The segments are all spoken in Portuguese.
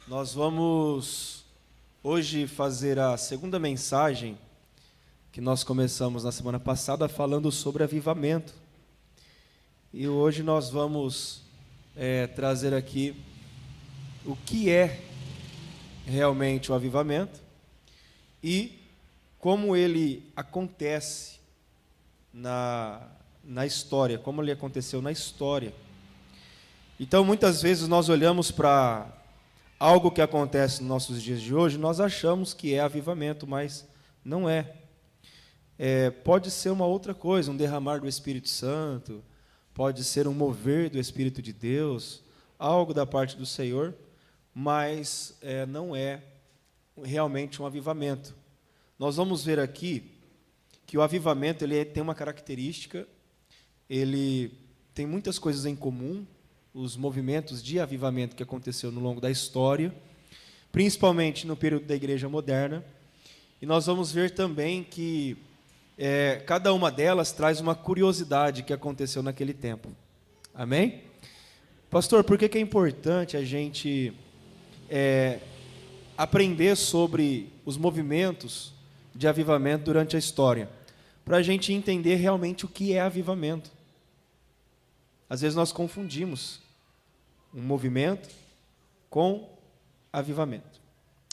Nós vamos hoje fazer a segunda mensagem que nós começamos na semana passada falando sobre avivamento. E hoje nós vamos trazer aqui o que é realmente o avivamento e como ele acontece na história, como ele aconteceu na história. Então, muitas vezes nós olhamos para algo que acontece nos nossos dias de hoje, nós achamos que é avivamento, mas não é. Pode ser uma outra coisa, um derramar do Espírito Santo, pode ser um mover do Espírito de Deus, algo da parte do Senhor, mas não é realmente um avivamento. Nós vamos ver aqui que o avivamento ele tem uma característica, ele tem muitas coisas em comum, os movimentos de avivamento que aconteceu no longo da história, principalmente no período da Igreja Moderna, e nós vamos ver também que cada uma delas traz uma curiosidade que aconteceu naquele tempo. Amém? Pastor, por que é importante a gente aprender sobre os movimentos de avivamento durante a história? Para a gente entender realmente o que é avivamento. Às vezes nós confundimos um movimento com avivamento.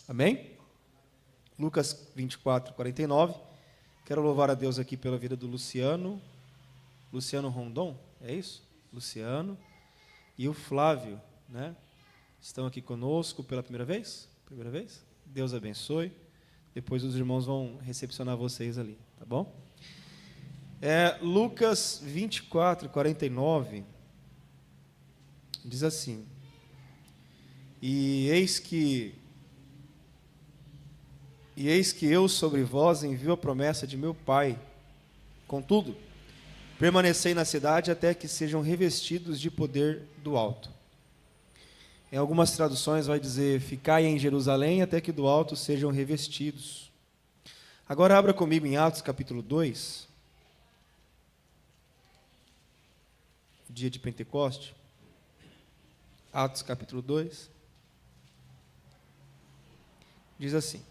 Amém? Lucas 24, 49. Quero louvar a Deus aqui pela vida do Luciano Rondon, é isso? Luciano e o Flávio, né? Estão aqui conosco pela primeira vez? Primeira vez? Deus abençoe. Depois os irmãos vão recepcionar vocês ali, tá bom? Lucas 24, 49, diz assim: E eis que eu sobre vós envio a promessa de meu Pai. Contudo, permanecei na cidade até que sejam revestidos de poder do alto. Em algumas traduções vai dizer: ficai em Jerusalém até que do alto sejam revestidos. Agora abra comigo em Atos capítulo 2. Dia de Pentecoste, Atos capítulo 2, diz assim: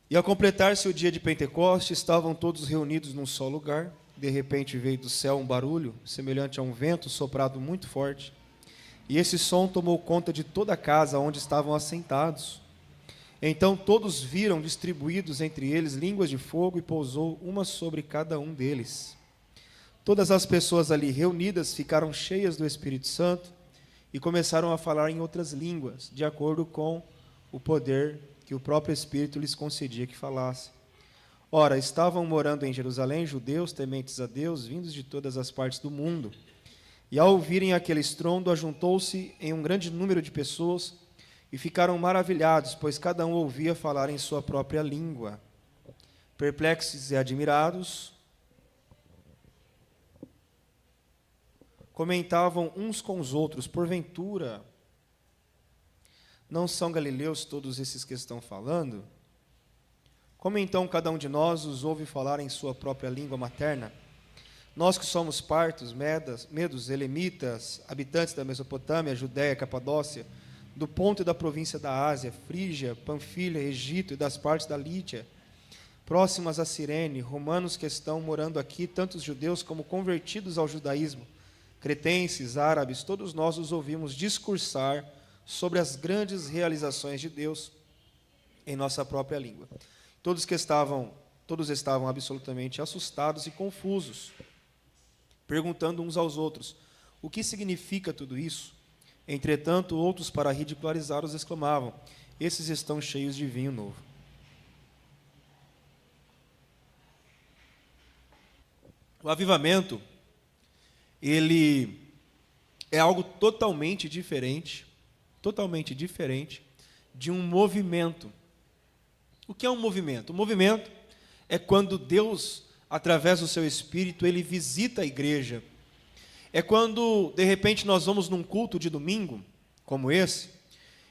E ao completar-se o dia de Pentecoste, estavam todos reunidos num só lugar. De repente veio do céu um barulho, semelhante a um vento soprado muito forte, e esse som tomou conta de toda a casa onde estavam assentados. Então todos viram distribuídos entre eles línguas de fogo, e pousou uma sobre cada um deles. Todas as pessoas ali reunidas ficaram cheias do Espírito Santo e começaram a falar em outras línguas, de acordo com o poder que o próprio Espírito lhes concedia que falassem. Ora, estavam morando em Jerusalém judeus tementes a Deus, vindos de todas as partes do mundo. E ao ouvirem aquele estrondo, ajuntou-se em um grande número de pessoas e ficaram maravilhados, pois cada um ouvia falar em sua própria língua. Perplexos e admirados, comentavam uns com os outros: porventura, não são galileus todos esses que estão falando? Como então cada um de nós os ouve falar em sua própria língua materna? Nós que somos partos, medos, elemitas, habitantes da Mesopotâmia, Judéia, Capadócia, do ponto e da província da Ásia, Frígia, Panfilha, Egito e das partes da Lídia, próximas a Cirene, romanos que estão morando aqui, tantos judeus como convertidos ao judaísmo, cretenses, árabes, todos nós os ouvimos discursar sobre as grandes realizações de Deus em nossa própria língua. Todos estavam absolutamente assustados e confusos, perguntando uns aos outros: o que significa tudo isso? Entretanto, outros, para ridicularizá-los, exclamavam: esses estão cheios de vinho novo. O avivamento, ele é algo totalmente diferente de um movimento. O que é um movimento? O movimento é quando Deus, através do seu Espírito, ele visita a igreja. É quando, de repente, nós vamos num culto de domingo, como esse,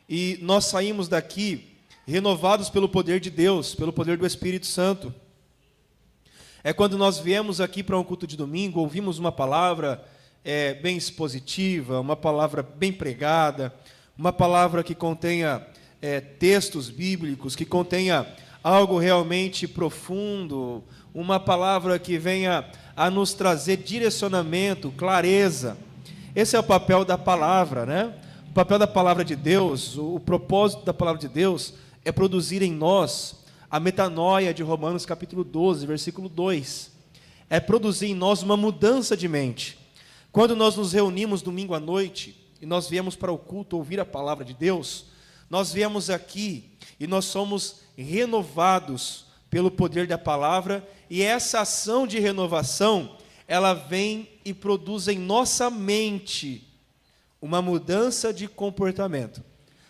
e nós saímos daqui renovados pelo poder de Deus, pelo poder do Espírito Santo. É quando nós viemos aqui para um culto de domingo, ouvimos uma palavra bem expositiva, uma palavra bem pregada, uma palavra que contenha textos bíblicos, que contenha algo realmente profundo, uma palavra que venha a nos trazer direcionamento, clareza. Esse é o papel da palavra, né? O papel da palavra de Deus, o propósito da palavra de Deus é produzir em nós a metanoia de Romanos capítulo 12, versículo 2. É produzir em nós uma mudança de mente. Quando nós nos reunimos domingo à noite e nós viemos para o culto ouvir a palavra de Deus, nós viemos aqui e nós somos renovados pelo poder da palavra, e essa ação de renovação, ela vem e produz em nossa mente uma mudança de comportamento.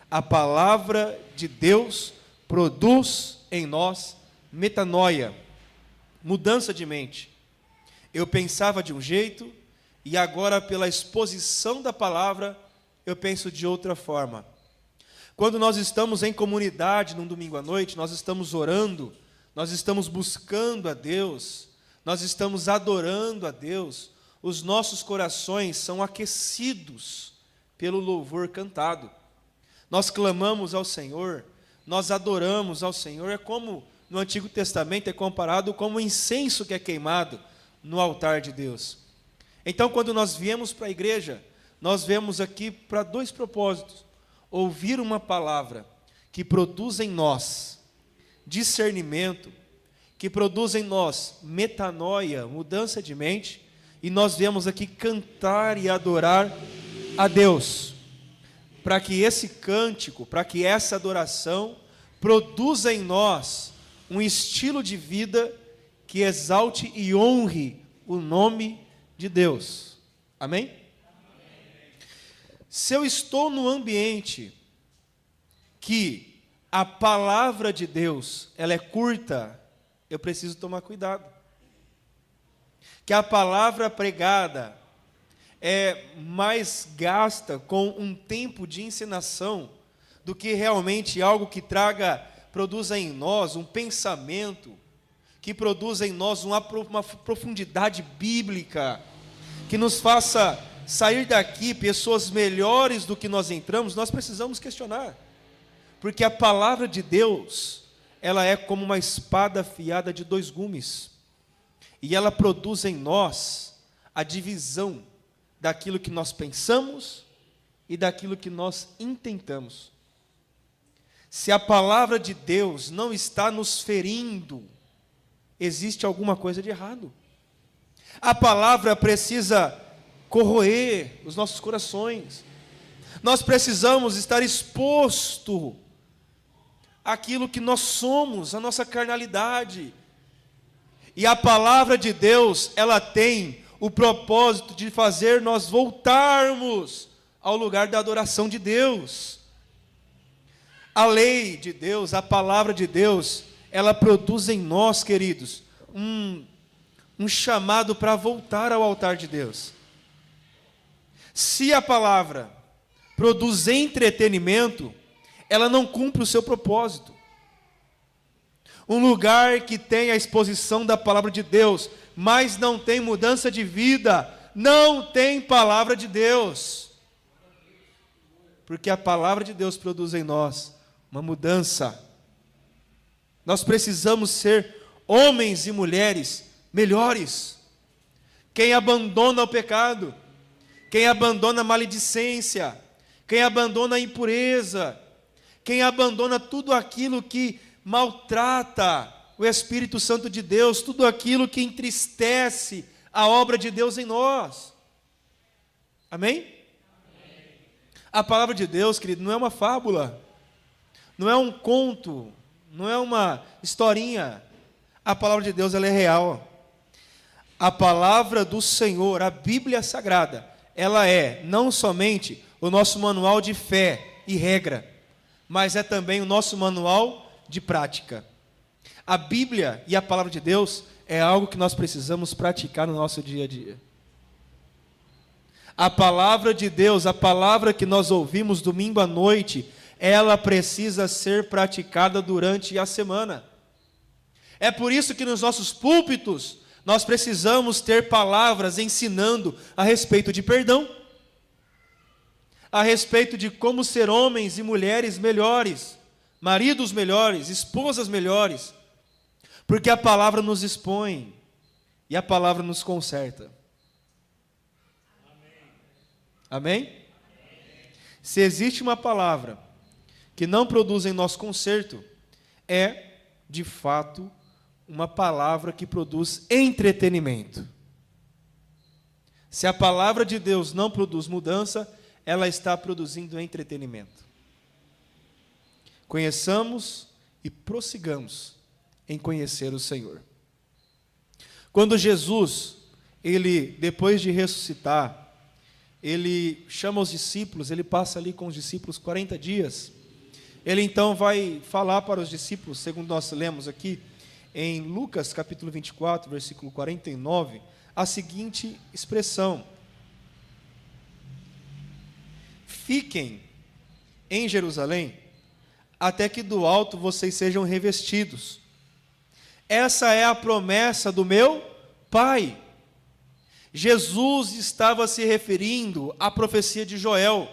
A palavra de Deus produz em nós metanoia, mudança de mente. Eu pensava de um jeito e agora, pela exposição da palavra, eu penso de outra forma. Quando nós estamos em comunidade num domingo à noite, nós estamos orando, nós estamos buscando a Deus, nós estamos adorando a Deus, os nossos corações são aquecidos pelo louvor cantado. Nós clamamos ao Senhor, nós adoramos ao Senhor. É como no Antigo Testamento é comparado como o incenso que é queimado no altar de Deus. Então, quando nós viemos para a igreja, nós viemos aqui para dois propósitos: ouvir uma palavra que produz em nós discernimento, que produz em nós metanoia, mudança de mente, e nós viemos aqui cantar e adorar a Deus, para que esse cântico, para que essa adoração produza em nós um estilo de vida que exalte e honre o nome de Deus. Amém? Se eu estou no ambiente que a palavra de Deus, ela é curta, eu preciso tomar cuidado. Que a palavra pregada é mais gasta com um tempo de ensinação do que realmente algo que produza em nós um pensamento, que produza em nós uma profundidade bíblica, que nos faça sair daqui pessoas melhores do que nós entramos. Nós precisamos questionar, porque a palavra de Deus, ela é como uma espada afiada de dois gumes, e ela produz em nós a divisão daquilo que nós pensamos e daquilo que nós intentamos. Se a palavra de Deus não está nos ferindo, existe alguma coisa de errado. A palavra precisa corroer os nossos corações. Nós precisamos estar exposto àquilo que nós somos, a nossa carnalidade. E a palavra de Deus, ela tem o propósito de fazer nós voltarmos ao lugar da adoração de Deus. A lei de Deus, a palavra de Deus, ela produz em nós, queridos, um chamado para voltar ao altar de Deus. Se a palavra produz entretenimento, ela não cumpre o seu propósito. Um lugar que tem a exposição da palavra de Deus, mas não tem mudança de vida, não tem palavra de Deus. Porque a palavra de Deus produz em nós uma mudança. Nós precisamos ser homens e mulheres melhores. Quem abandona o pecado, quem abandona a maledicência, quem abandona a impureza, quem abandona tudo aquilo que maltrata o Espírito Santo de Deus, tudo aquilo que entristece a obra de Deus em nós. Amém? A palavra de Deus, querido, não é uma fábula, não é um conto, não é uma historinha. A palavra de Deus, ela é real. A palavra do Senhor, a Bíblia Sagrada, ela é não somente o nosso manual de fé e regra, mas é também o nosso manual de prática. A Bíblia e a palavra de Deus é algo que nós precisamos praticar no nosso dia a dia. A palavra de Deus, a palavra que nós ouvimos domingo à noite, ela precisa ser praticada durante a semana. É por isso que nos nossos púlpitos nós precisamos ter palavras ensinando a respeito de perdão. a respeito de como ser homens e mulheres melhores, maridos melhores, esposas melhores, porque a palavra nos expõe e a palavra nos conserta. Amém? Se existe uma palavra que não produz em nós conserto, é, de fato, uma palavra que produz entretenimento. Se a palavra de Deus não produz mudança, ela está produzindo entretenimento. Conheçamos e prossigamos em conhecer o Senhor. Quando Jesus, depois de ressuscitar, ele chama os discípulos, ele passa ali com os discípulos 40 dias, ele então vai falar para os discípulos, segundo nós lemos aqui, em Lucas capítulo 24, versículo 49, a seguinte expressão: fiquem em Jerusalém, até que do alto vocês sejam revestidos. Essa é a promessa do meu Pai. Jesus estava se referindo à profecia de Joel.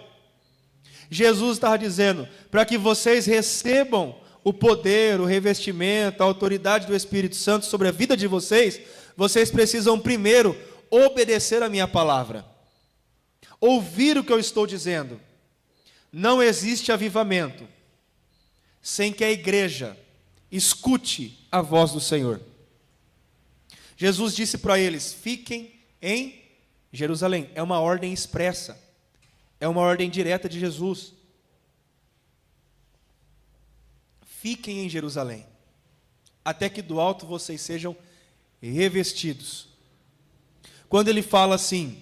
Jesus estava dizendo, para que vocês recebam o poder, o revestimento, a autoridade do Espírito Santo sobre a vida de vocês, vocês precisam primeiro obedecer a minha palavra, ouvir o que eu estou dizendo. Não existe avivamento sem que a igreja escute a voz do Senhor. Jesus disse para eles, fiquem em Jerusalém. É uma ordem expressa, é uma ordem direta de Jesus. Fiquem em Jerusalém, até que do alto vocês sejam revestidos. Quando ele fala assim,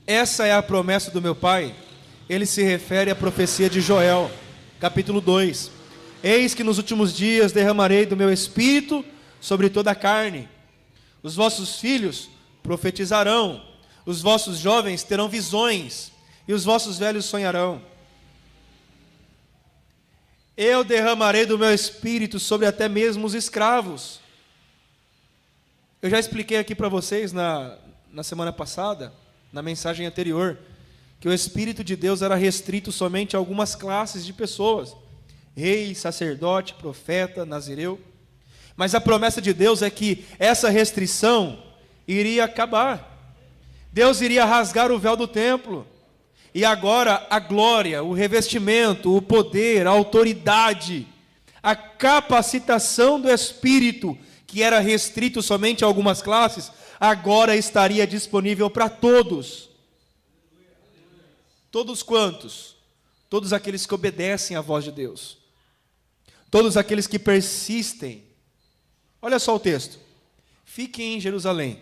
essa é a promessa do meu Pai, ele se refere à profecia de Joel, capítulo 2. Eis que nos últimos dias derramarei do meu espírito sobre toda a carne. Os vossos filhos profetizarão, os vossos jovens terão visões, e os vossos velhos sonharão. Eu derramarei do meu espírito sobre até mesmo os escravos. Eu já expliquei aqui para vocês na semana passada, na mensagem anterior, que o Espírito de Deus era restrito somente a algumas classes de pessoas: rei, sacerdote, profeta, nazireu. Mas a promessa de Deus é que essa restrição iria acabar. Deus iria rasgar o véu do templo. E agora a glória, o revestimento, o poder, a autoridade, a capacitação do Espírito, que era restrito somente a algumas classes, agora estaria disponível para todos. Todos quantos? Todos aqueles que obedecem à voz de Deus. Todos aqueles que persistem. Olha só o texto. Fiquem em Jerusalém,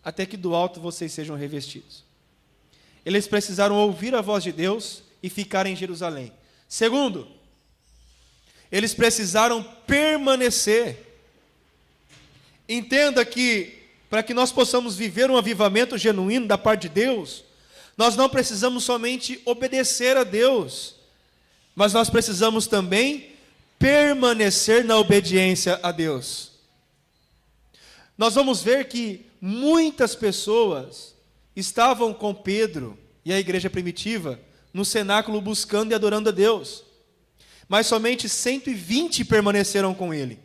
até que do alto vocês sejam revestidos. Eles precisaram ouvir a voz de Deus e ficar em Jerusalém. Segundo, eles precisaram permanecer. Entenda que, para que nós possamos viver um avivamento genuíno da parte de Deus, nós não precisamos somente obedecer a Deus, mas nós precisamos também permanecer na obediência a Deus. Nós vamos ver que muitas pessoas estavam com Pedro e a igreja primitiva no cenáculo buscando e adorando a Deus, mas somente 120 permaneceram com ele.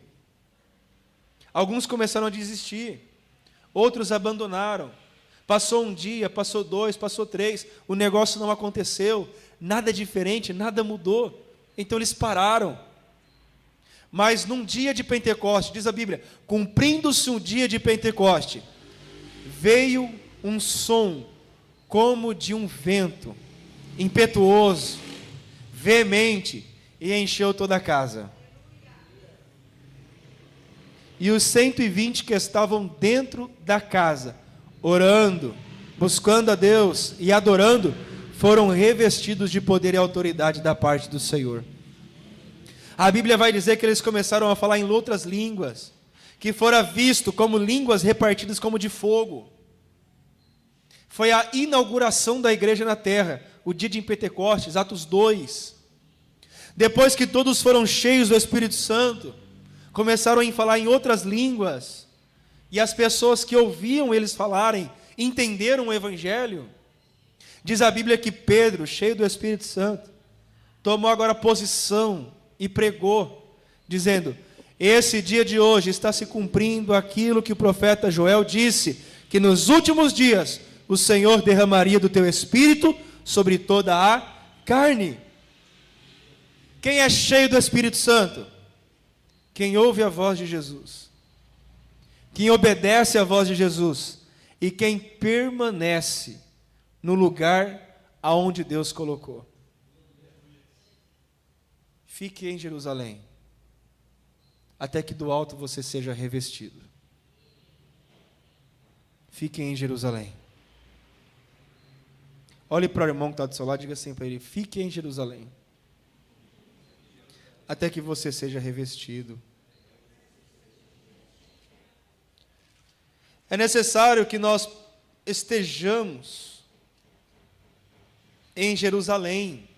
Alguns começaram a desistir, outros abandonaram. Passou um dia, passou 2, passou 3, o negócio não aconteceu, nada diferente, nada mudou, então eles pararam. Mas num dia de Pentecoste, diz a Bíblia, cumprindo-se um dia de Pentecoste, veio um som como de um vento, impetuoso, veemente, e encheu toda a casa. E os 120 que estavam dentro da casa, orando, buscando a Deus e adorando, foram revestidos de poder e autoridade da parte do Senhor. A Bíblia vai dizer que eles começaram a falar em outras línguas, que fora visto como línguas repartidas como de fogo. Foi a inauguração da igreja na terra, o dia de Pentecostes, Atos 2. Depois que todos foram cheios do Espírito Santo, começaram a falar em outras línguas, e as pessoas que ouviam eles falarem, entenderam o Evangelho. Diz a Bíblia que Pedro, cheio do Espírito Santo, tomou agora posição e pregou, dizendo: esse dia de hoje está se cumprindo aquilo que o profeta Joel disse, que nos últimos dias o Senhor derramaria do teu Espírito sobre toda a carne. Quem é cheio do Espírito Santo? Quem ouve a voz de Jesus, quem obedece à voz de Jesus e quem permanece no lugar aonde Deus colocou. Fique em Jerusalém, até que do alto você seja revestido. Fique em Jerusalém. Olhe para o irmão que está do seu lado e diga assim para ele: fique em Jerusalém, até que você seja revestido. É necessário que nós estejamos em Jerusalém.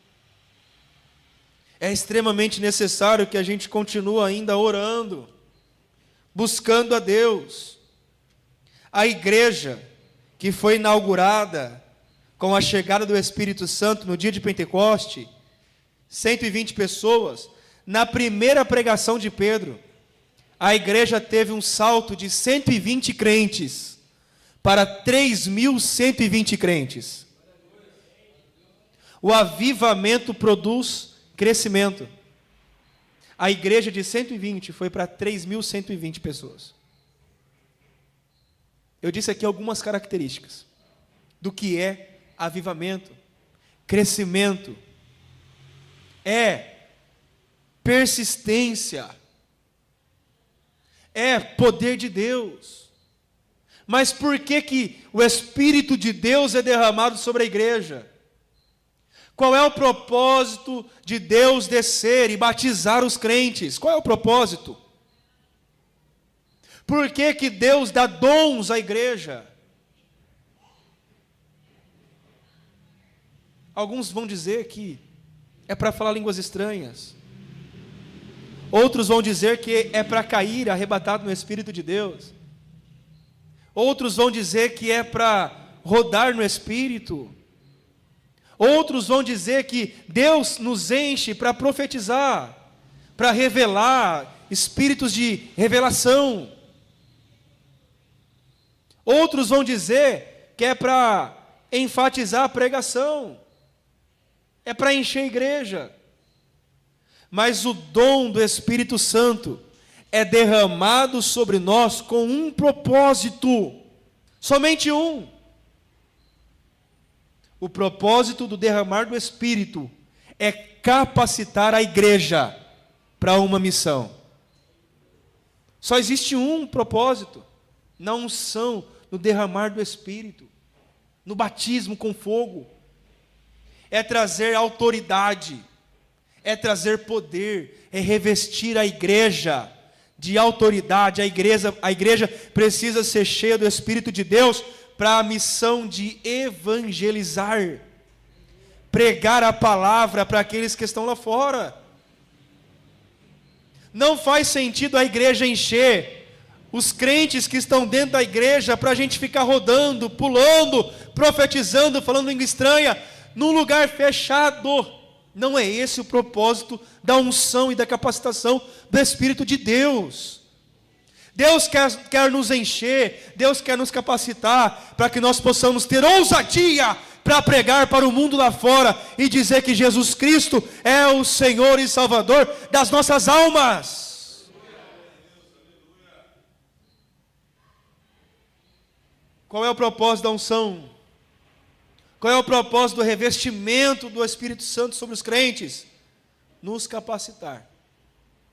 É extremamente necessário que a gente continue ainda orando, buscando a Deus. A igreja que foi inaugurada com a chegada do Espírito Santo no dia de Pentecoste, 120 pessoas, na primeira pregação de Pedro, a igreja teve um salto de 120 crentes para 3.120 crentes. O avivamento produz crescimento. A igreja de 120 foi para 3.120 pessoas. Eu disse aqui algumas características do que é avivamento, crescimento, é persistência, é poder de Deus. Mas por que o Espírito de Deus é derramado sobre a igreja? Qual é o propósito de Deus descer e batizar os crentes? Qual é o propósito? Por que Deus dá dons à igreja? Alguns vão dizer que é para falar línguas estranhas. Outros vão dizer que é para cair arrebatado no Espírito de Deus. Outros vão dizer que é para rodar no Espírito. Outros vão dizer que Deus nos enche para profetizar, para revelar, espíritos de revelação. Outros vão dizer que é para enfatizar a pregação, é para encher a igreja. Mas o dom do Espírito Santo é derramado sobre nós com um propósito, somente um. O propósito do derramar do Espírito é capacitar a igreja para uma missão. Só existe um propósito, na unção, no derramar do Espírito, no batismo com fogo. É trazer autoridade, é trazer poder, é revestir a igreja de autoridade. A igreja precisa ser cheia do Espírito de Deus para a missão de evangelizar, pregar a palavra para aqueles que estão lá fora. Não faz sentido a igreja encher os crentes que estão dentro da igreja para a gente ficar rodando, pulando, profetizando, falando língua estranha, num lugar fechado. Não é esse o propósito da unção e da capacitação do Espírito de Deus. Deus quer nos encher, Deus quer nos capacitar para que nós possamos ter ousadia para pregar para o mundo lá fora e dizer que Jesus Cristo é o Senhor e Salvador das nossas almas. Qual é o propósito da unção? Qual é o propósito do revestimento do Espírito Santo sobre os crentes? Nos capacitar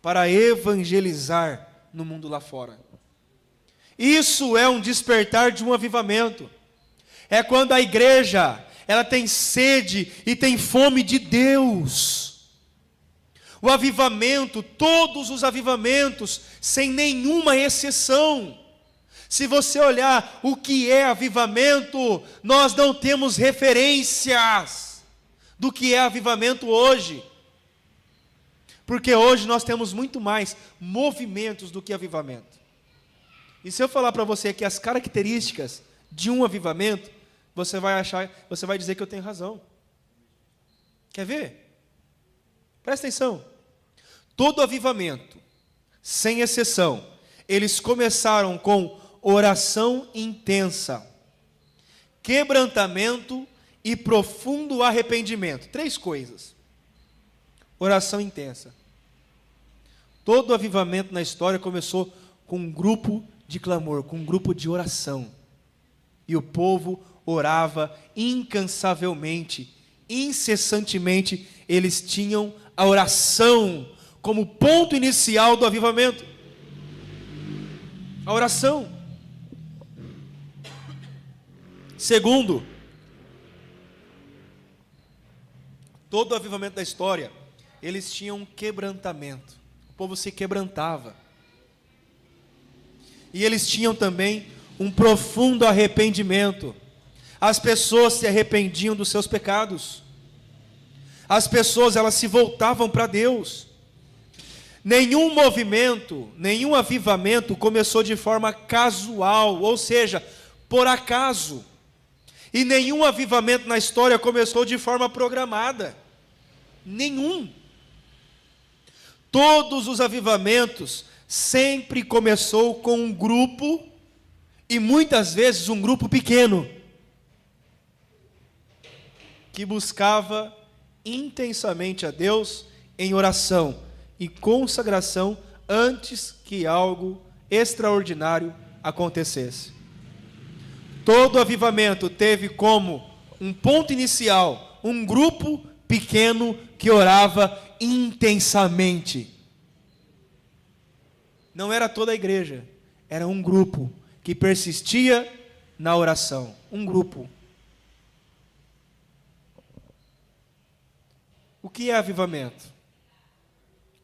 para evangelizar no mundo lá fora. Isso é um despertar de um avivamento. É quando a igreja, ela tem sede e tem fome de Deus. O avivamento, todos os avivamentos, sem nenhuma exceção. Se você olhar o que é avivamento, nós não temos referências do que é avivamento hoje. Porque hoje nós temos muito mais movimentos do que avivamento. E se eu falar para você que as características de um avivamento, você vai dizer que eu tenho razão. Quer ver? Presta atenção. Todo avivamento, sem exceção, eles começaram com oração intensa, quebrantamento e profundo arrependimento. 3 coisas. Oração intensa. Todo avivamento na história começou com um grupo de clamor, com um grupo de oração. E o povo orava incansavelmente, incessantemente. Eles tinham a oração como ponto inicial do avivamento. A oração. Segundo, todo o avivamento da história, eles tinham um quebrantamento. O povo se quebrantava. E eles tinham também um profundo arrependimento. As pessoas se arrependiam dos seus pecados. As pessoas, elas se voltavam para Deus. Nenhum movimento, nenhum avivamento começou de forma casual, ou seja, por acaso. E nenhum avivamento na história começou de forma programada. Nenhum. Todos os avivamentos sempre começou com um grupo, e muitas vezes um grupo pequeno, que buscava intensamente a Deus em oração e consagração antes que algo extraordinário acontecesse. Todo avivamento teve como um ponto inicial um grupo pequeno que orava intensamente. Não era toda a igreja, era um grupo que persistia na oração. Um grupo. O que é avivamento?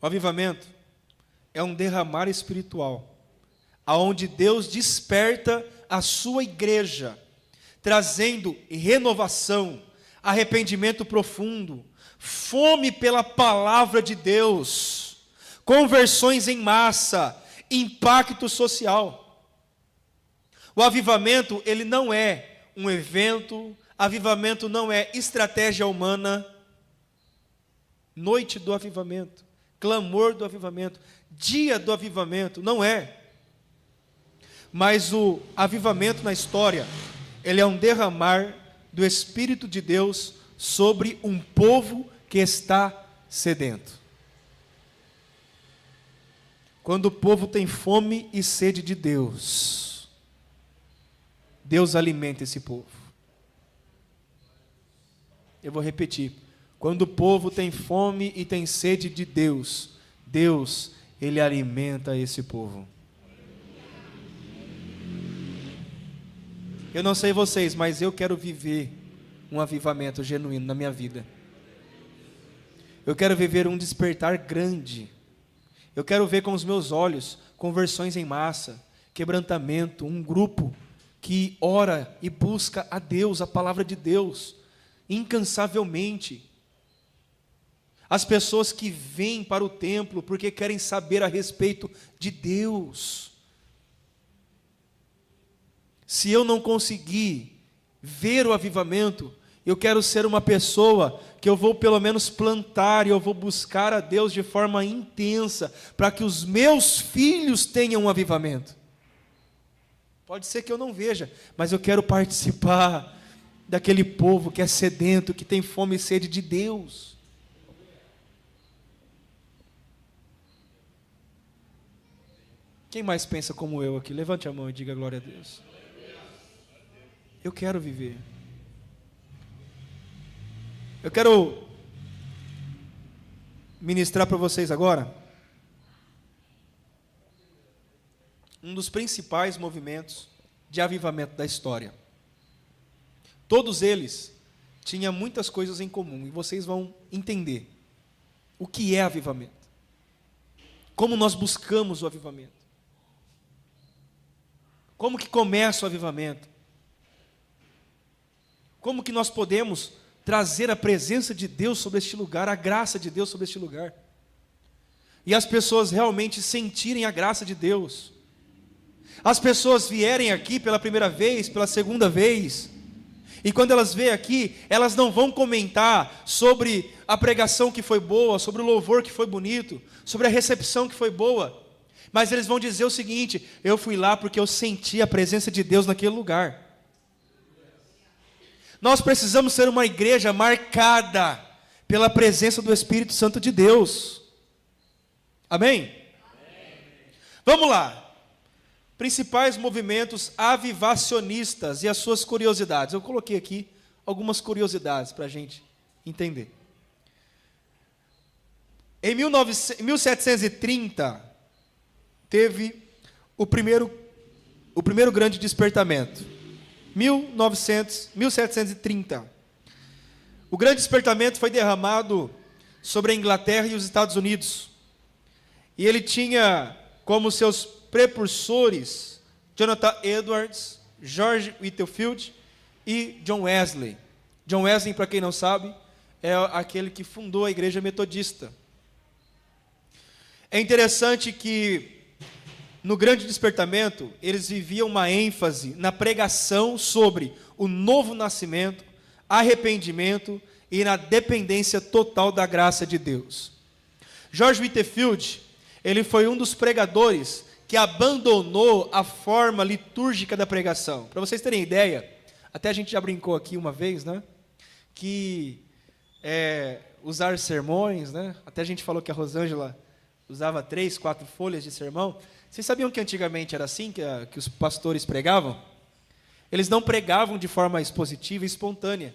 O avivamento é um derramar espiritual, aonde Deus desperta a sua igreja, trazendo renovação, arrependimento profundo, fome pela palavra de Deus, conversões em massa, impacto social. O avivamento, ele não é um evento, avivamento não é estratégia humana. Noite do avivamento, clamor do avivamento, dia do avivamento, não é. Mas o avivamento na história, ele é um derramar do Espírito de Deus sobre um povo que está sedento. Quando o povo tem fome e sede de Deus, Deus alimenta esse povo. Eu vou repetir. Quando o povo tem fome e tem sede de Deus, Deus, Ele alimenta esse povo. Eu não sei vocês, mas eu quero viver um avivamento genuíno na minha vida. Eu quero viver um despertar grande. Eu quero ver com os meus olhos conversões em massa, quebrantamento, um grupo que ora e busca a Deus, a palavra de Deus, incansavelmente. As pessoas que vêm para o templo porque querem saber a respeito de Deus. Se eu não conseguir ver o avivamento, eu quero ser uma pessoa que eu vou pelo menos plantar e eu vou buscar a Deus de forma intensa, para que os meus filhos tenham um avivamento. Pode ser que eu não veja, mas eu quero participar daquele povo que é sedento, que tem fome e sede de Deus. Quem mais pensa como eu aqui? Levante a mão e diga glória a Deus. Eu quero viver. Eu quero ministrar para vocês agora um dos principais movimentos de avivamento da história. Todos eles tinham muitas coisas em comum, e vocês vão entender o que é avivamento. Como nós buscamos o avivamento. Como que começa o avivamento? Como que nós podemos trazer a presença de Deus sobre este lugar, a graça de Deus sobre este lugar? E as pessoas realmente sentirem a graça de Deus. As pessoas vierem aqui pela primeira vez, pela segunda vez, E quando elas vêm aqui, elas não vão comentar sobre a pregação que foi boa, sobre o louvor que foi bonito, sobre a recepção que foi boa. Mas eles vão dizer o seguinte: eu fui lá porque eu senti a presença de Deus naquele lugar. Nós precisamos ser uma igreja marcada pela presença do Espírito Santo de Deus. Amém? Amém. Vamos lá. Principais movimentos avivacionistas e as suas curiosidades. Eu coloquei aqui algumas curiosidades para a gente entender. Em 1730, teve o primeiro grande despertamento. 1730. O grande despertamento foi derramado sobre a Inglaterra e os Estados Unidos. E ele tinha como seus precursores Jonathan Edwards, George Whitefield e John Wesley. John Wesley, para quem não sabe, é aquele que fundou a igreja metodista. É interessante que no grande despertamento, eles viviam uma ênfase na pregação sobre o novo nascimento, arrependimento e na dependência total da graça de Deus. George Whitefield, ele foi um dos pregadores que abandonou a forma litúrgica da pregação. Para vocês terem ideia, até a gente já brincou aqui uma vez, né? Que usar sermões, né? Até a gente falou que a Rosângela usava 3, 4 folhas de sermão. Vocês sabiam que antigamente era assim que os pastores pregavam? Eles não pregavam de forma expositiva e espontânea.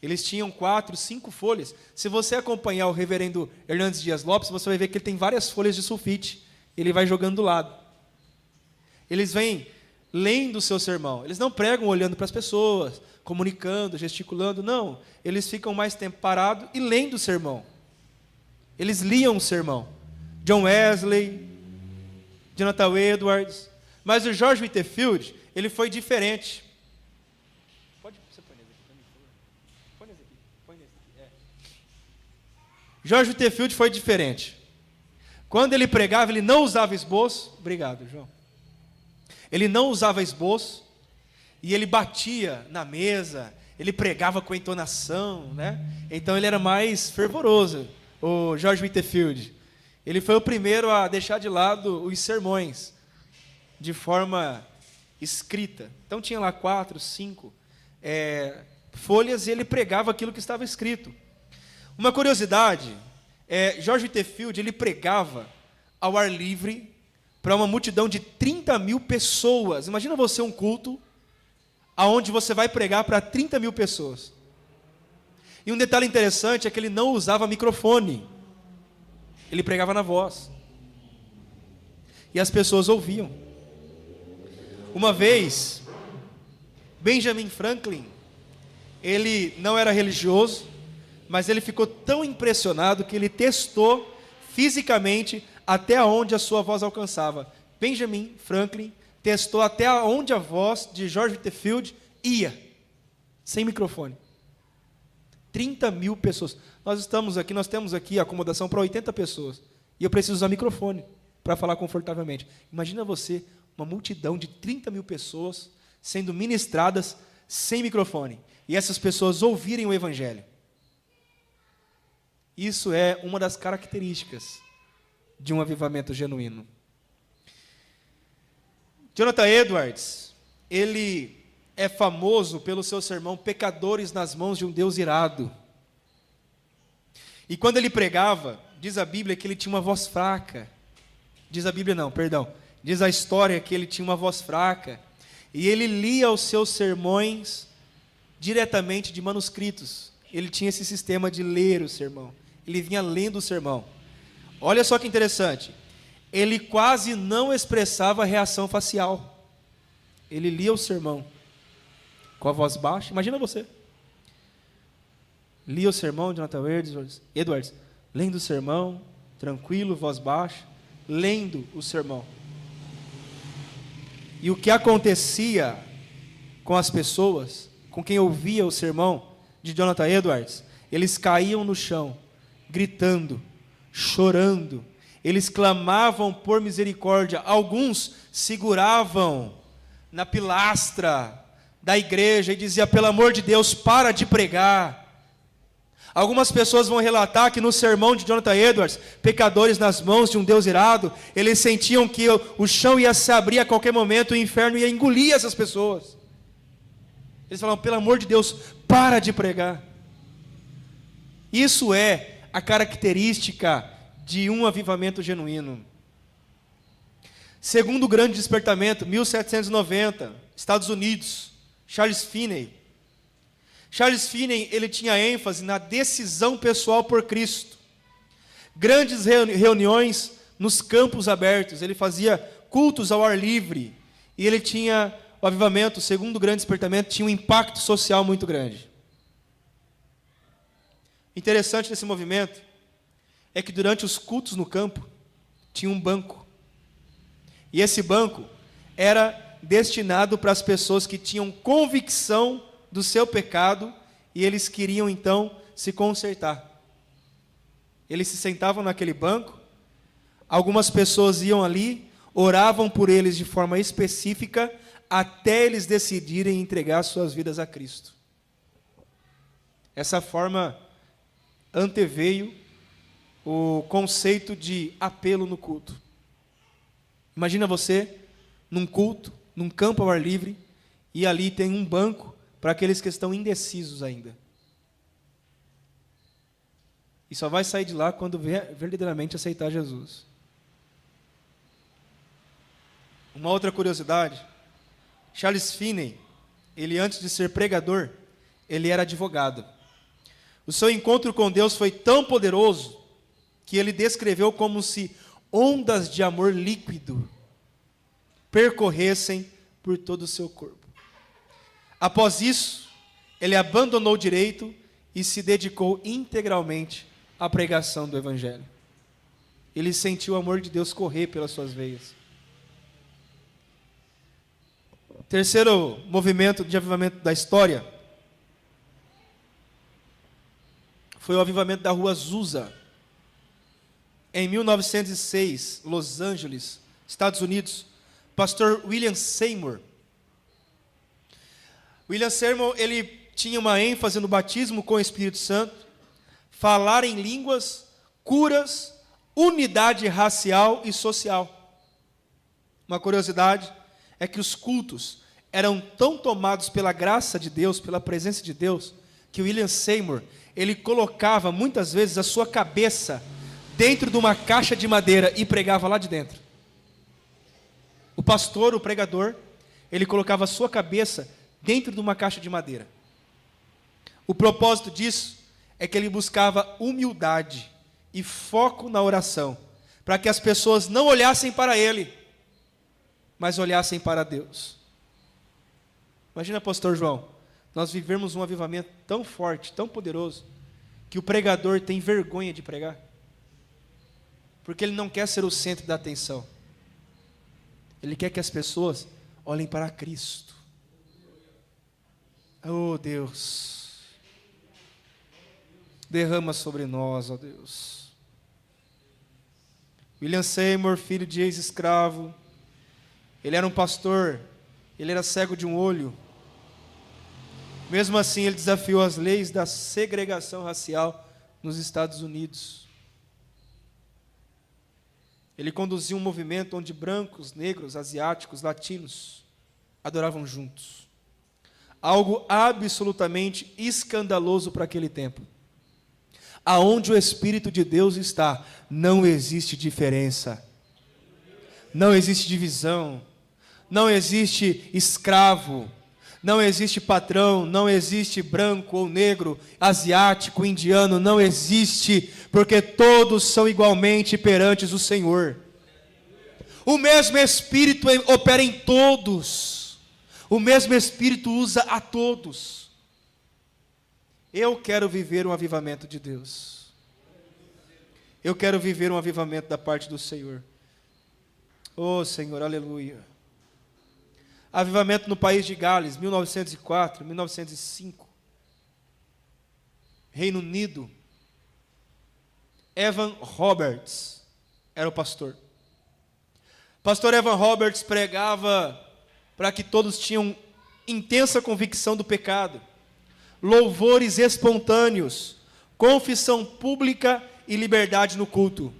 Eles tinham 4, 5 folhas. Se você acompanhar o reverendo Hernandes Dias Lopes, você vai ver que ele tem várias folhas de sulfite. Ele vai jogando do lado. Eles vêm lendo o seu sermão. Eles não pregam olhando para as pessoas, comunicando, gesticulando. Não. Eles ficam mais tempo parados e lendo o sermão. Eles liam o sermão. John Wesley, Jonathan Edwards. Mas o George Whitefield, ele foi diferente. Você põe nesse aqui para mim, por favor? Põe nesse aqui. Põe nesse aqui. George Whitefield foi diferente. Quando ele pregava, ele não usava esboço. Obrigado, João. Ele não usava esboço. E ele batia na mesa. Ele pregava com entonação, né? Então ele era mais fervoroso, o George Whitefield. Ele foi o primeiro a deixar de lado os sermões de forma escrita. Então tinha lá 4, 5 folhas e ele pregava aquilo que estava escrito. Uma curiosidade, George Whitefield, ele pregava ao ar livre para uma multidão de 30 mil pessoas. Imagina você um culto aonde você vai pregar para 30 mil pessoas. E um detalhe interessante é que ele não usava microfone. Ele pregava na voz. E as pessoas ouviam. Uma vez, Benjamin Franklin, ele não era religioso, mas ele ficou tão impressionado que ele testou fisicamente até onde a sua voz alcançava. Benjamin Franklin testou até onde a voz de George Whitefield ia, sem microfone. 30 mil pessoas. Nós temos aqui acomodação para 80 pessoas. E eu preciso usar microfone para falar confortavelmente. Imagina você, uma multidão de 30 mil pessoas sendo ministradas sem microfone. E essas pessoas ouvirem o Evangelho. Isso é uma das características de um avivamento genuíno. Jonathan Edwards, ele é famoso pelo seu sermão Pecadores nas Mãos de um Deus Irado. E quando ele pregava, diz a Bíblia que ele tinha uma voz fraca. Diz a história que ele tinha uma voz fraca. E ele lia os seus sermões diretamente de manuscritos. Ele tinha esse sistema de ler o sermão. Ele vinha lendo o sermão. Olha só que interessante. Ele quase não expressava reação facial. Ele lia o sermão com a voz baixa. Imagina você. Lia o sermão de Jonathan Edwards, lendo o sermão, tranquilo, voz baixa, lendo o sermão. E o que acontecia com as pessoas, com quem ouvia o sermão de Jonathan Edwards, eles caíam no chão, gritando, chorando, eles clamavam por misericórdia, alguns seguravam na pilastra da igreja e dizia: pelo amor de Deus, para de pregar. Algumas pessoas vão relatar que no sermão de Jonathan Edwards, Pecadores nas Mãos de um Deus Irado, eles sentiam que o chão ia se abrir a qualquer momento, o inferno ia engolir essas pessoas. Eles falavam: pelo amor de Deus, para de pregar. Isso é a característica de um avivamento genuíno. Segundo o grande despertamento, 1790, Estados Unidos, Charles Finney. Charles Finney, ele tinha ênfase na decisão pessoal por Cristo. Grandes reuniões nos campos abertos, ele fazia cultos ao ar livre, e ele tinha, o avivamento, segundo o grande despertamento, tinha um impacto social muito grande. Interessante nesse movimento é que durante os cultos no campo, tinha um banco. E esse banco era destinado para as pessoas que tinham convicção do seu pecado e eles queriam então se consertar. Eles se sentavam naquele banco, algumas pessoas iam ali, oravam por eles de forma específica, até eles decidirem entregar suas vidas a Cristo. Essa forma anteveio o conceito de apelo no culto. Imagina você num culto, num campo ao ar livre, e ali tem um banco para aqueles que estão indecisos ainda. E só vai sair de lá quando verdadeiramente aceitar Jesus. Uma outra curiosidade, Charles Finney, ele antes de ser pregador, ele era advogado. O seu encontro com Deus foi tão poderoso que ele descreveu como se ondas de amor líquido percorressem por todo o seu corpo. Após isso, ele abandonou o direito e se dedicou integralmente à pregação do Evangelho. Ele sentiu o amor de Deus correr pelas suas veias. Terceiro movimento de avivamento da história foi o avivamento da rua Azusa. Em 1906, Los Angeles, Estados Unidos, pastor William Seymour. William Seymour, ele tinha uma ênfase no batismo com o Espírito Santo, falar em línguas, curas, unidade racial e social. Uma curiosidade é que os cultos eram tão tomados pela graça de Deus, pela presença de Deus, que William Seymour, ele colocava muitas vezes a sua cabeça dentro de uma caixa de madeira e pregava lá de dentro. O pastor, o pregador, ele colocava a sua cabeça dentro de uma caixa de madeira. O propósito disso é que ele buscava humildade e foco na oração, para que as pessoas não olhassem para ele, mas olhassem para Deus. Imagina, pastor João, nós vivemos um avivamento tão forte, tão poderoso, que o pregador tem vergonha de pregar, porque ele não quer ser o centro da atenção. Ele quer que as pessoas olhem para Cristo. Oh Deus, derrama sobre nós, ó Deus. William Seymour, filho de ex-escravo, ele era um pastor, ele era cego de um olho. Mesmo assim, ele desafiou as leis da segregação racial nos Estados Unidos. Ele conduziu um movimento onde brancos, negros, asiáticos, latinos adoravam juntos. Algo absolutamente escandaloso para aquele tempo. Aonde o Espírito de Deus está, não existe diferença. Não existe divisão. Não existe escravo. Não existe patrão. Não existe branco ou negro, asiático, indiano. Não existe, porque todos são igualmente perante o Senhor. O mesmo Espírito opera em todos. O mesmo Espírito usa a todos. Eu quero viver um avivamento de Deus. Eu quero viver um avivamento da parte do Senhor. Oh Senhor, aleluia. Avivamento no país de Gales, 1904, 1905. Reino Unido. Evan Roberts era o pastor. Pastor Evan Roberts pregava para que todos tinham intensa convicção do pecado, louvores espontâneos, confissão pública e liberdade no culto.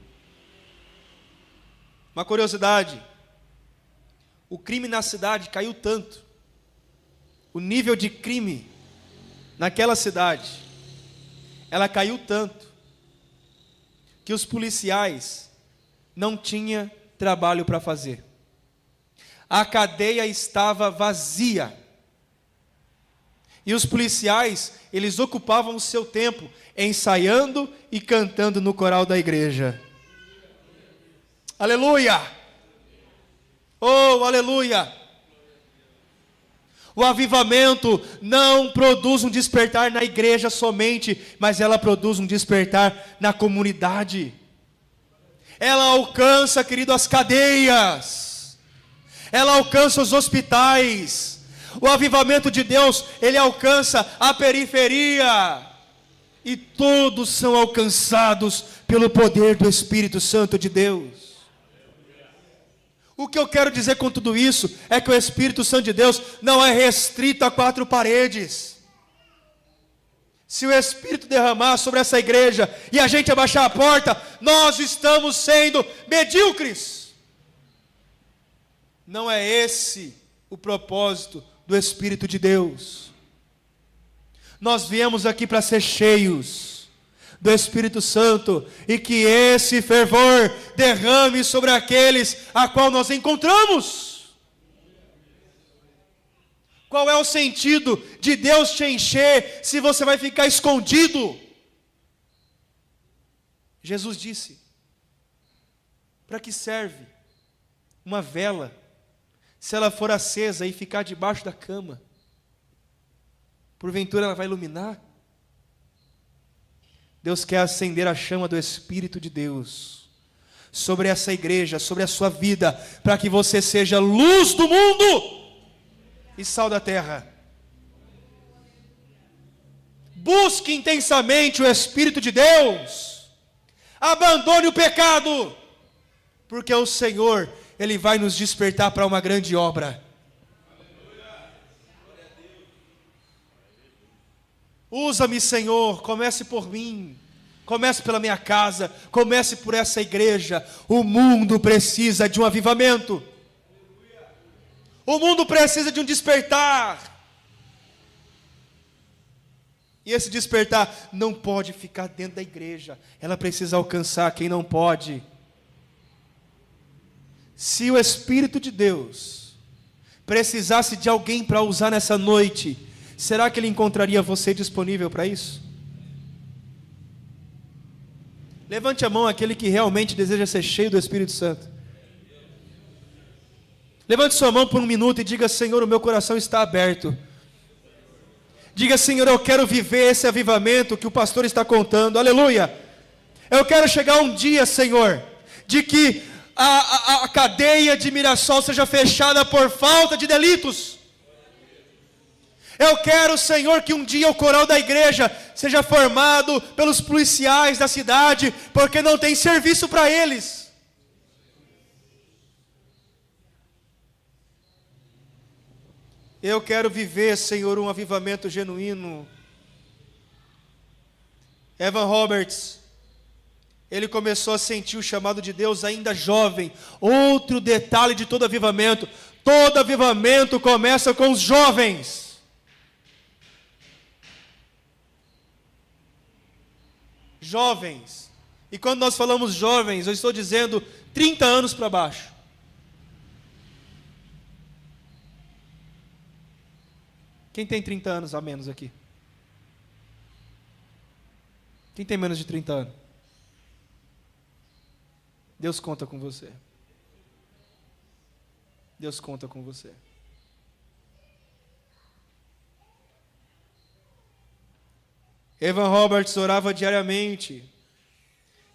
Uma curiosidade: o crime na cidade caiu tanto, o nível de crime naquela cidade, ela caiu tanto, que os policiais não tinham trabalho para fazer. A cadeia estava vazia. E os policiais, eles ocupavam o seu tempo ensaiando e cantando no coral da igreja. Aleluia! Oh, aleluia! O avivamento não produz um despertar na igreja somente, mas ela produz um despertar na comunidade. Ela alcança, querido, as cadeias. Ela alcança os hospitais. O avivamento de Deus, ele alcança a periferia. E todos são alcançados pelo poder do Espírito Santo de Deus. O que eu quero dizer com tudo isso é que o Espírito Santo de Deus não é restrito a 4 paredes. Se o Espírito derramar sobre essa igreja e a gente abaixar a porta, nós estamos sendo medíocres. Não é esse o propósito do Espírito de Deus. Nós viemos aqui para ser cheios do Espírito Santo, e que esse fervor derrame sobre aqueles a qual nós encontramos. Qual é o sentido de Deus te encher se você vai ficar escondido? Jesus disse: para que serve uma vela se ela for acesa e ficar debaixo da cama? Porventura ela vai iluminar? Deus quer acender a chama do Espírito de Deus sobre essa igreja, sobre a sua vida, para que você seja luz do mundo e sal da terra. Busque intensamente o Espírito de Deus, abandone o pecado, porque o Senhor, Ele vai nos despertar para uma grande obra. Usa-me, Senhor, comece por mim, comece pela minha casa, comece por essa igreja. O mundo precisa de um avivamento, o mundo precisa de um despertar, e esse despertar não pode ficar dentro da igreja, ela precisa alcançar quem não pode. Se o Espírito de Deus precisasse de alguém para usar nessa noite, será que Ele encontraria você disponível para isso? Levante a mão aquele que realmente deseja ser cheio do Espírito Santo. Levante sua mão por um minuto e diga: Senhor, o meu coração está aberto. Diga: Senhor, eu quero viver esse avivamento que o pastor está contando. Aleluia! Eu quero chegar um dia, Senhor, de que a cadeia de Mirassol seja fechada por falta de delitos. Eu quero, Senhor, que um dia o coral da igreja seja formado pelos policiais da cidade, porque não tem serviço para eles. Eu quero viver, Senhor, um avivamento genuíno. Evan Roberts, ele começou a sentir o chamado de Deus ainda jovem. Outro detalhe de todo avivamento começa com os jovens. Jovens, e quando nós falamos jovens, eu estou dizendo 30 anos para baixo. Quem tem 30 anos a menos aqui? Quem tem menos de 30 anos? Deus conta com você. Deus conta com você. Evan Roberts orava diariamente,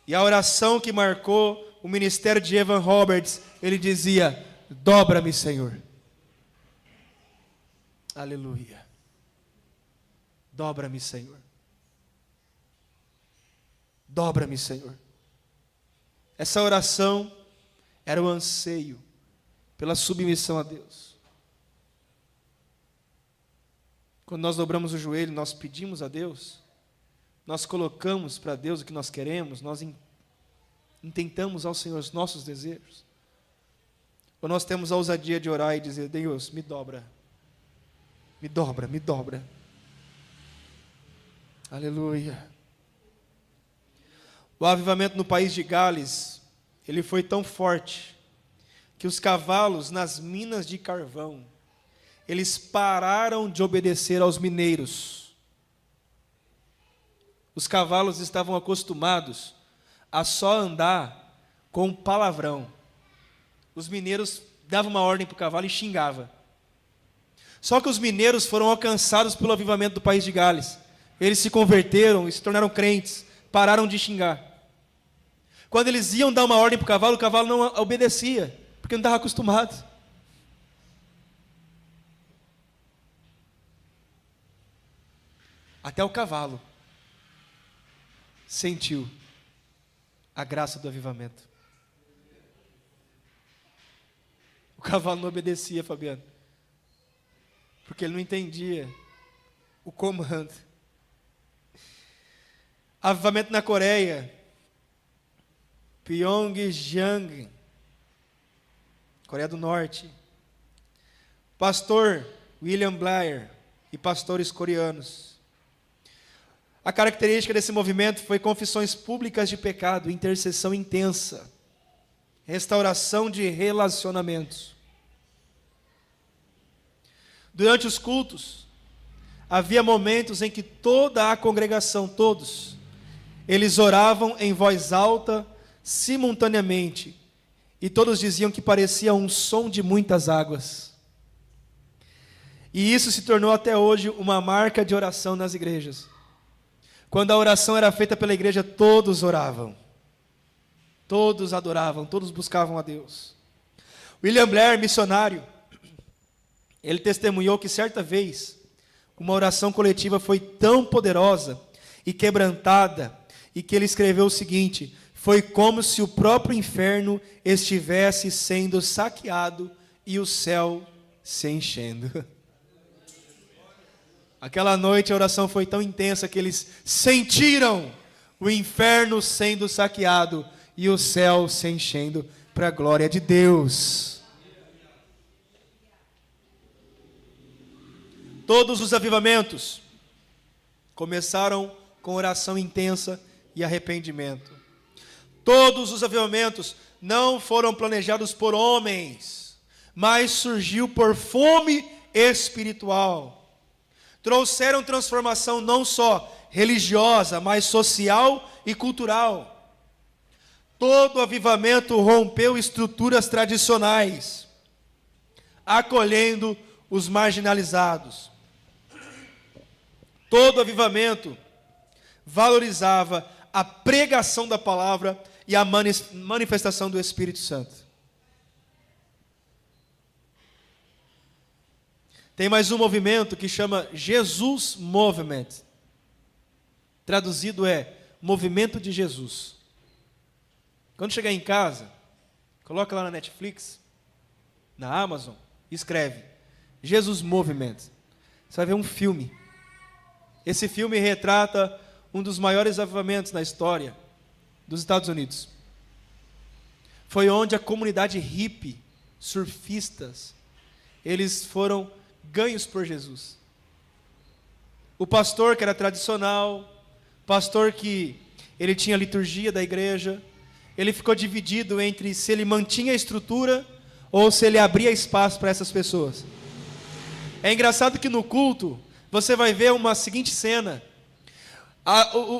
e a oração que marcou o ministério de Evan Roberts, ele dizia: dobra-me, Senhor. Aleluia. Dobra-me, Senhor. Dobra-me, Senhor. Essa oração era o anseio pela submissão a Deus. Quando nós dobramos o joelho, nós pedimos a Deus, nós colocamos para Deus o que nós queremos, nós intentamos ao Senhor os nossos desejos. Ou nós temos a ousadia de orar e dizer: Deus, me dobra, me dobra, me dobra. Aleluia. O avivamento no país de Gales, ele foi tão forte, que os cavalos nas minas de carvão, eles pararam de obedecer aos mineiros. Os cavalos estavam acostumados a só andar com palavrão. Os mineiros davam uma ordem para o cavalo e xingava. Só que os mineiros foram alcançados pelo avivamento do país de Gales. Eles se converteram e se tornaram crentes, pararam de xingar. Quando eles iam dar uma ordem para o cavalo não obedecia, porque não estava acostumado. Até o cavalo sentiu a graça do avivamento. O cavalo não obedecia, Fabiano, porque ele não entendia o comando. Avivamento na Coreia, Pyongyang, Coreia do Norte. Pastor William Blair e pastores coreanos. A característica desse movimento foi confissões públicas de pecado, intercessão intensa, restauração de relacionamentos. Durante os cultos, havia momentos em que toda a congregação, todos, eles oravam em voz alta, simultaneamente, e todos diziam que parecia um som de muitas águas. E isso se tornou até hoje uma marca de oração nas igrejas. Quando a oração era feita pela igreja, todos oravam, todos adoravam, todos buscavam a Deus. William Blair, missionário, ele testemunhou que certa vez, uma oração coletiva foi tão poderosa e quebrantada, e que ele escreveu o seguinte: foi como se o próprio inferno estivesse sendo saqueado e o céu se enchendo. Aquela noite a oração foi tão intensa que eles sentiram o inferno sendo saqueado e o céu se enchendo para a glória de Deus. Todos os avivamentos começaram com oração intensa e arrependimento. Todos os avivamentos não foram planejados por homens, mas surgiu por fome espiritual. Trouxeram transformação não só religiosa, mas social e cultural. Todo avivamento rompeu estruturas tradicionais, acolhendo os marginalizados. Todo avivamento valorizava a pregação da palavra e a manifestação do Espírito Santo. Tem mais um movimento que chama Jesus Movement. Traduzido é Movimento de Jesus. Quando chegar em casa, coloca lá na Netflix, na Amazon, escreve Jesus Movement. Você vai ver um filme. Esse filme retrata um dos maiores avivamentos na história dos Estados Unidos. Foi onde a comunidade hippie, surfistas, eles foram ganhos por Jesus. O pastor que era tradicional, pastor que ele tinha a liturgia da igreja, ele ficou dividido entre se ele mantinha a estrutura ou se ele abria espaço para essas pessoas. É engraçado que no culto você vai ver uma seguinte cena: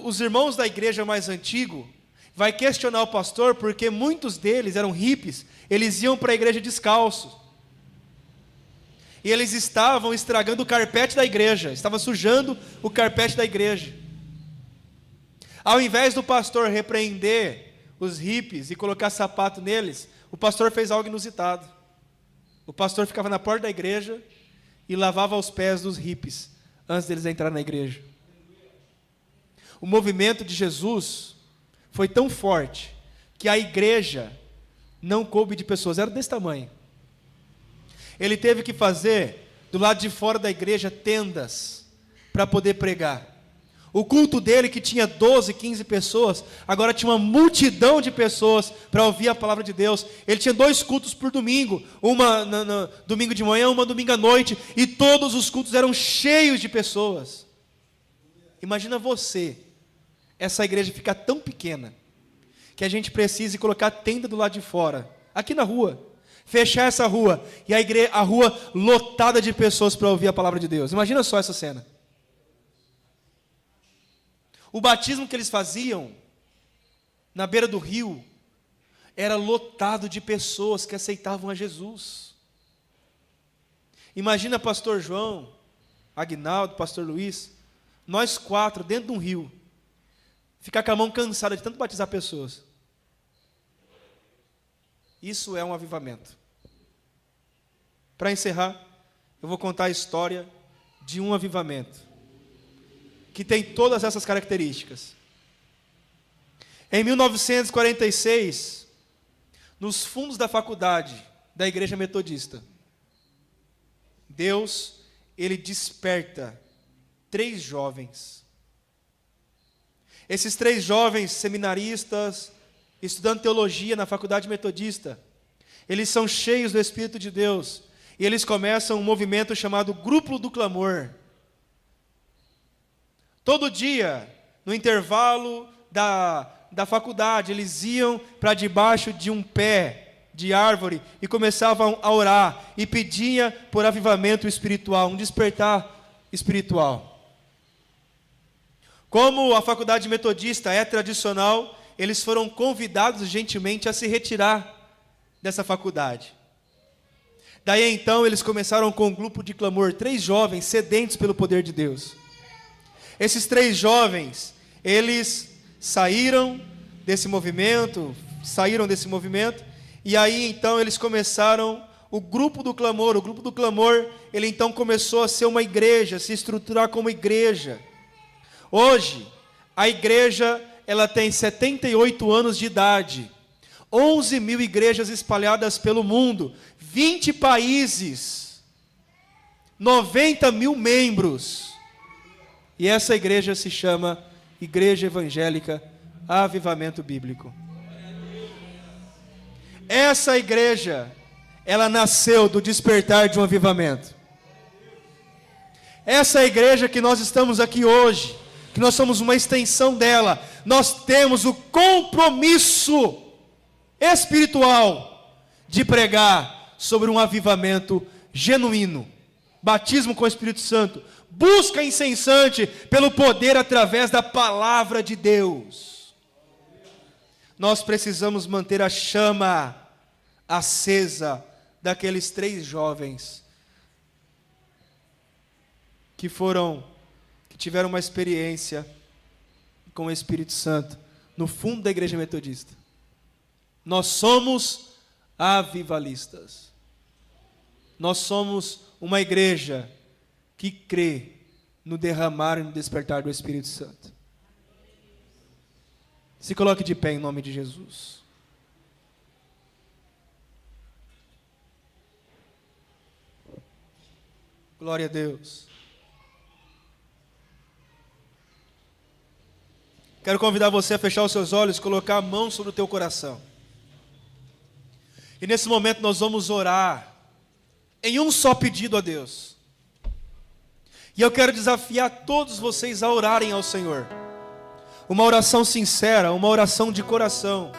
os irmãos da igreja mais antigo vai questionar o pastor porque muitos deles eram hippies, eles iam para a igreja descalços. E eles estavam estragando o carpete da igreja, estavam sujando o carpete da igreja. Ao invés do pastor repreender os hippies e colocar sapato neles, o pastor fez algo inusitado. O pastor ficava na porta da igreja e lavava os pés dos hippies antes deles entrarem na igreja. O movimento de Jesus foi tão forte que a igreja não coube de pessoas, era desse tamanho. Ele teve que fazer do lado de fora da igreja, tendas para poder pregar. O culto dele, que tinha 12, 15 pessoas, agora tinha uma multidão de pessoas para ouvir a palavra de Deus. Ele tinha 2 cultos por domingo, uma no domingo de manhã, uma domingo à noite, e todos os cultos eram cheios de pessoas. Imagina você, essa igreja ficar tão pequena, que a gente precise colocar tenda do lado de fora, aqui na rua, fechar essa rua, e a rua lotada de pessoas para ouvir a palavra de Deus. Imagina só essa cena. O batismo que eles faziam na beira do rio era lotado de pessoas que aceitavam a Jesus. Imagina pastor João, Aguinaldo, pastor Luiz, nós 4 dentro de um rio, ficar com a mão cansada de tanto batizar pessoas. Isso é um avivamento. Para encerrar, eu vou contar a história de um avivamento que tem todas essas características. Em 1946, nos fundos da faculdade da Igreja Metodista, Deus, ele desperta 3 jovens. Esses 3 jovens seminaristas, estudando teologia na faculdade metodista, eles são cheios do Espírito de Deus, e eles começam um movimento chamado Grupo do Clamor. Todo dia, no intervalo da faculdade, eles iam para debaixo de um pé de árvore e começavam a orar e pediam por avivamento espiritual, um despertar espiritual. Como a faculdade metodista é tradicional, eles foram convidados gentilmente a se retirar dessa faculdade. Daí então eles começaram com um grupo de clamor, 3 jovens sedentos pelo poder de Deus. Esses 3 jovens, eles saíram desse movimento, e aí então eles começaram o grupo do clamor. O grupo do clamor, ele então começou a ser uma igreja, se estruturar como igreja. Hoje, a igreja, ela tem 78 anos de idade, 11 mil igrejas espalhadas pelo mundo, 20 países, 90 mil membros. E essa igreja se chama Igreja Evangélica Avivamento Bíblico. Essa igreja, ela nasceu do despertar de um avivamento. Essa igreja que nós estamos aqui hoje, que nós somos uma extensão dela, nós temos o compromisso espiritual de pregar sobre um avivamento genuíno, batismo com o Espírito Santo, busca incessante pelo poder através da palavra de Deus. Nós precisamos manter a chama acesa daqueles 3 jovens que tiveram uma experiência com o Espírito Santo no fundo da igreja metodista. Nós somos avivalistas. Nós somos uma igreja que crê no derramar e no despertar do Espírito Santo. Se coloque de pé em nome de Jesus. Glória a Deus. Quero convidar você a fechar os seus olhos, colocar a mão sobre o teu coração. E nesse momento nós vamos orar em um só pedido a Deus. E eu quero desafiar todos vocês a orarem ao Senhor. Uma oração sincera, uma oração de coração.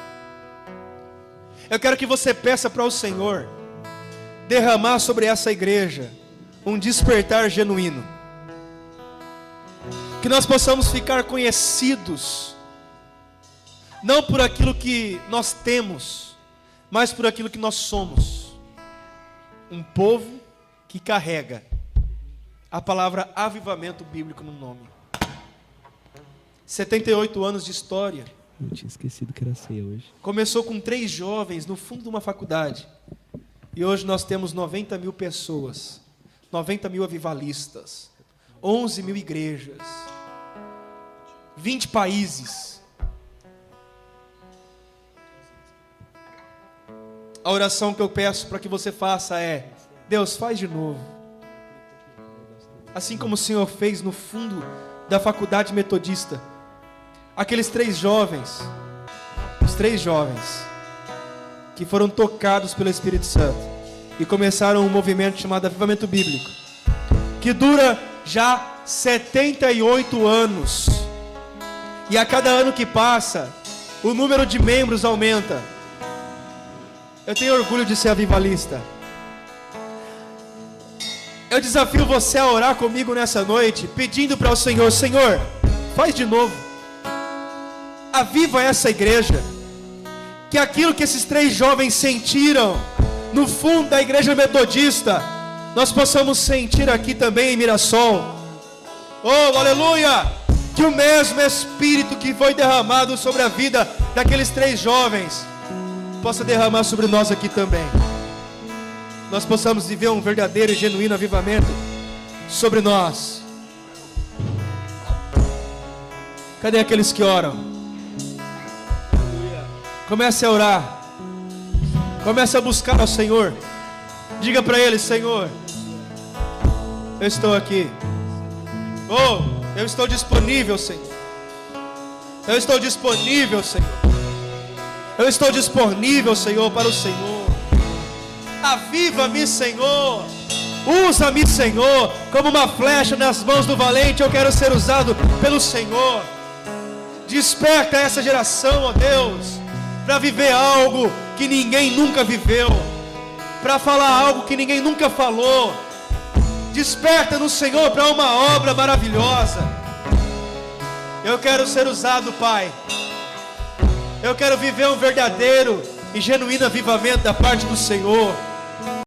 Eu quero que você peça para o Senhor derramar sobre essa igreja um despertar genuíno. Que nós possamos ficar conhecidos, não por aquilo que nós temos, mas por aquilo que nós somos. Um povo que carrega a palavra avivamento bíblico no nome. 78 anos de história. Eu tinha esquecido que era ceia hoje. Começou com 3 jovens no fundo de uma faculdade. E hoje nós temos 90 mil pessoas, 90 mil avivalistas, 11 mil igrejas, 20 países. A oração que eu peço para que você faça é: Deus, faz de novo. assim como o Senhor fez no fundo da faculdade metodista. Aqueles 3 jovens, os 3 jovens que foram tocados pelo Espírito Santo e começaram um movimento chamado Avivamento Bíblico, que dura já 78 anos. E a cada ano que passa, o número de membros aumenta. Eu tenho orgulho de ser avivalista. Eu desafio você a orar comigo nessa noite, pedindo para o Senhor: Senhor, faz de novo, aviva essa igreja, que aquilo que esses 3 jovens sentiram no fundo da igreja metodista, nós possamos sentir aqui também em Mirassol. Oh, aleluia! Que o mesmo Espírito que foi derramado sobre a vida daqueles 3 jovens possa derramar sobre nós aqui também. Nós possamos viver um verdadeiro e genuíno avivamento sobre nós. Cadê aqueles que oram? Comece a orar. Comece a buscar ao Senhor. Diga para Ele: Senhor, eu estou aqui. Oh, eu estou disponível, Senhor. Eu estou disponível, Senhor. Eu estou disponível, Senhor, para o Senhor. Aviva-me, Senhor. Usa-me, Senhor, como uma flecha nas mãos do valente. Eu quero ser usado pelo Senhor. Desperta essa geração, ó Deus, para viver algo que ninguém nunca viveu, para falar algo que ninguém nunca falou. Desperta no Senhor para uma obra maravilhosa. Eu quero ser usado, Pai. Eu quero viver um verdadeiro e genuíno avivamento da parte do Senhor.